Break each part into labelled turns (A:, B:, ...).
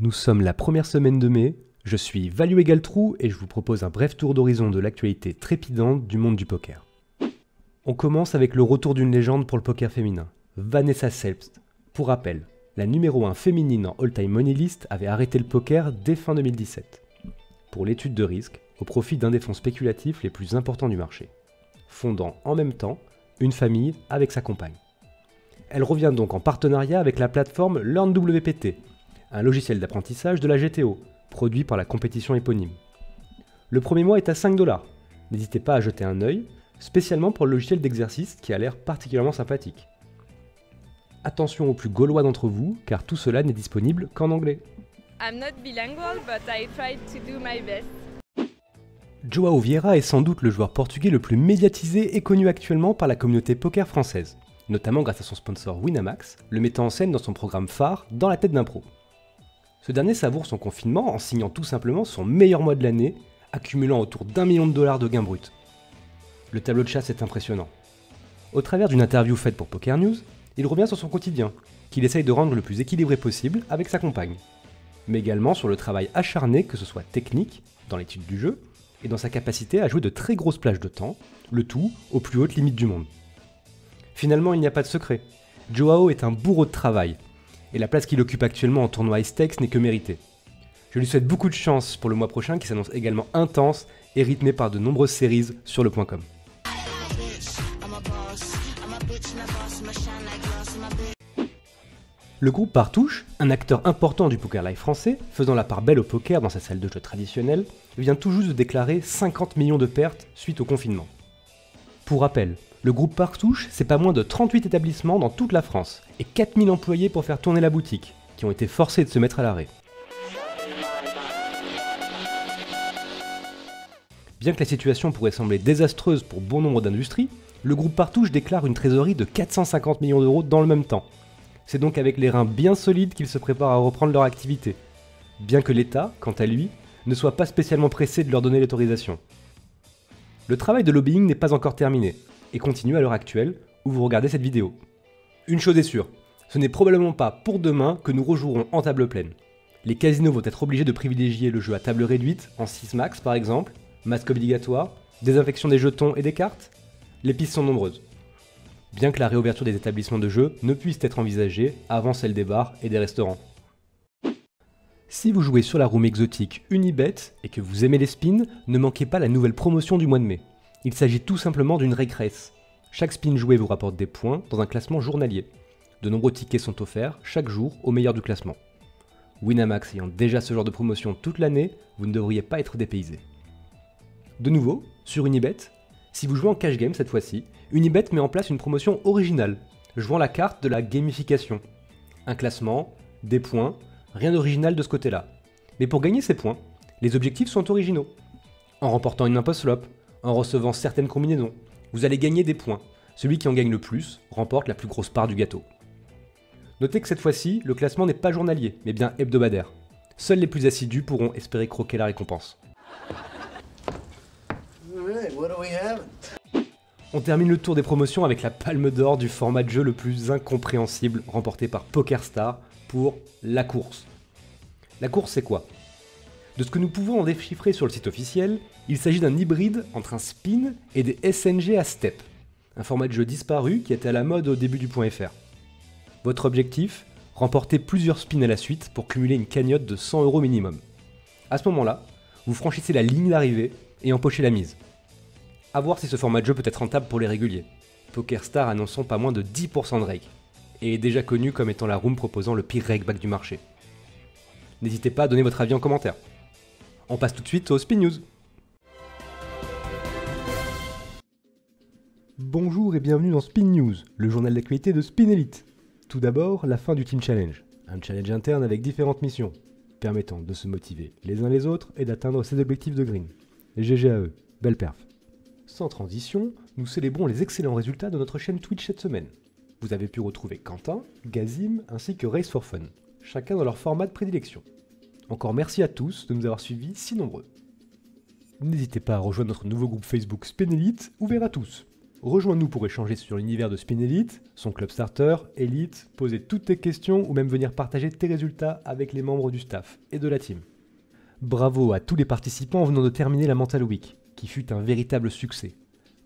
A: Nous sommes la première semaine de mai, je suis Value Egal True et je vous propose un bref tour d'horizon de l'actualité trépidante du monde du poker. On commence avec le retour d'une légende pour le poker féminin, Vanessa Selbst. Pour rappel, la numéro 1 féminine en all-time money list avait arrêté le poker dès fin 2017, pour l'étude de risque au profit d'un des fonds spéculatifs les plus importants du marché, fondant en même temps une famille avec sa compagne. Elle revient donc en partenariat avec la plateforme LearnWPT, un logiciel d'apprentissage de la GTO, produit par la compétition éponyme. Le premier mois est à 5$. N'hésitez pas à jeter un œil, spécialement pour le logiciel d'exercice qui a l'air particulièrement sympathique. Attention aux plus gaulois d'entre vous, car tout cela n'est disponible qu'en anglais.
B: I'm not bilingual, but I tried to do my best.
A: Joao Vieira est sans doute le joueur portugais le plus médiatisé et connu actuellement par la communauté poker française, notamment grâce à son sponsor Winamax, le mettant en scène dans son programme phare Dans la tête d'un pro. Ce dernier savoure son confinement en signant tout simplement son meilleur mois de l'année, accumulant autour d'$1 million de gains bruts. Le tableau de chasse est impressionnant. Au travers d'une interview faite pour Poker News, il revient sur son quotidien, qu'il essaye de rendre le plus équilibré possible avec sa compagne, mais également sur le travail acharné, que ce soit technique, dans l'étude du jeu, et dans sa capacité à jouer de très grosses plages de temps, le tout aux plus hautes limites du monde. Finalement, il n'y a pas de secret. Joao est un bourreau de travail, et la place qu'il occupe actuellement en tournoi High Stakes n'est que méritée. Je lui souhaite beaucoup de chance pour le mois prochain qui s'annonce également intense et rythmé par de nombreuses séries sur le.com. Le groupe Partouche, un acteur important du poker live français, faisant la part belle au poker dans sa salle de jeu traditionnelle, vient tout juste de déclarer 50 millions de pertes suite au confinement. Pour rappel, le groupe Partouche, c'est pas moins de 38 établissements dans toute la France et 4000 employés pour faire tourner la boutique, qui ont été forcés de se mettre à l'arrêt. Bien que la situation pourrait sembler désastreuse pour bon nombre d'industries, le groupe Partouche déclare une trésorerie de 450 millions d'euros dans le même temps. C'est donc avec les reins bien solides qu'ils se préparent à reprendre leur activité, bien que l'État, quant à lui, ne soit pas spécialement pressé de leur donner l'autorisation. Le travail de lobbying n'est pas encore terminé, et continue à l'heure actuelle où vous regardez cette vidéo. Une chose est sûre, ce n'est probablement pas pour demain que nous rejouerons en table pleine. Les casinos vont être obligés de privilégier le jeu à table réduite, en 6 max par exemple, masque obligatoire, désinfection des jetons et des cartes. Les pistes sont nombreuses. Bien que la réouverture des établissements de jeu ne puisse être envisagée avant celle des bars et des restaurants. Si vous jouez sur la room exotique Unibet et que vous aimez les spins, ne manquez pas la nouvelle promotion du mois de mai. Il s'agit tout simplement d'une rake race. Chaque spin joué vous rapporte des points dans un classement journalier. De nombreux tickets sont offerts chaque jour au meilleur du classement. Winamax ayant déjà ce genre de promotion toute l'année, vous ne devriez pas être dépaysé. De nouveau, sur Unibet, si vous jouez en cash game cette fois-ci, Unibet met en place une promotion originale, jouant la carte de la gamification. Un classement, des points, rien d'original de ce côté-là. Mais pour gagner ces points, les objectifs sont originaux. En remportant une impost flop, en recevant certaines combinaisons, vous allez gagner des points. Celui qui en gagne le plus remporte la plus grosse part du gâteau. Notez que cette fois-ci, le classement n'est pas journalier, mais bien hebdomadaire. Seuls les plus assidus pourront espérer croquer la récompense. On termine le tour des promotions avec la palme d'or du format de jeu le plus incompréhensible remporté par PokerStars pour la course. La course, c'est quoi ? De ce que nous pouvons en déchiffrer sur le site officiel, il s'agit d'un hybride entre un spin et des SNG à step, un format de jeu disparu qui était à la mode au début du .fr. Votre objectif ? Remporter plusieurs spins à la suite pour cumuler une cagnotte de 100€ minimum. À ce moment-là, vous franchissez la ligne d'arrivée et empochez la mise. A voir si ce format de jeu peut être rentable pour les réguliers. PokerStars annonçant pas moins de 10% de rake, et est déjà connu comme étant la room proposant le pire rakeback du marché. N'hésitez pas à donner votre avis en commentaire. On passe tout de suite au Spin News. Bonjour et bienvenue dans Spin News, le journal d'actualité de Spin Elite. Tout d'abord, la fin du Team Challenge, un challenge interne avec différentes missions, permettant de se motiver les uns les autres et d'atteindre ses objectifs de green. GG à eux, belle perf. Sans transition, nous célébrons les excellents résultats de notre chaîne Twitch cette semaine. Vous avez pu retrouver Quentin, Gazim ainsi que Race for Fun, chacun dans leur format de prédilection. Encore merci à tous de nous avoir suivis si nombreux. N'hésitez pas à rejoindre notre nouveau groupe Facebook Spin Elite, ouvert à tous. Rejoins-nous pour échanger sur l'univers de Spin Elite, son club starter, Elite, poser toutes tes questions ou même venir partager tes résultats avec les membres du staff et de la team. Bravo à tous les participants venant de terminer la Mental Week, qui fut un véritable succès.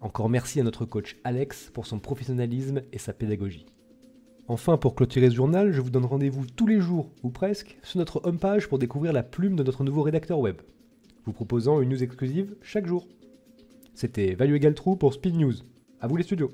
A: Encore merci à notre coach Alex pour son professionnalisme et sa pédagogie. Enfin, pour clôturer ce journal, je vous donne rendez-vous tous les jours, ou presque, sur notre homepage pour découvrir la plume de notre nouveau rédacteur web, vous proposant une news exclusive chaque jour. C'était Value Equal True pour Speed News. À vous les studios.